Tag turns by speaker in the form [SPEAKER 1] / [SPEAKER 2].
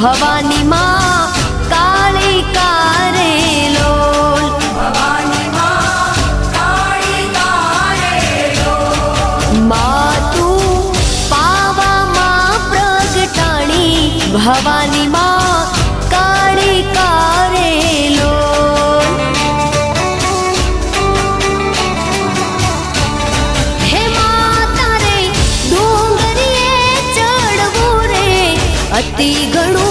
[SPEAKER 1] ભવાની માં કાળી કારેલો,
[SPEAKER 2] ભવાની માં કાળી કારેલો,
[SPEAKER 1] માતું પાવામાં પ્રગટાણી ભવાની માં કાળી કારેલો. હે માતા રે ડુંગરીએ ચડવું રે અતિ ઘણું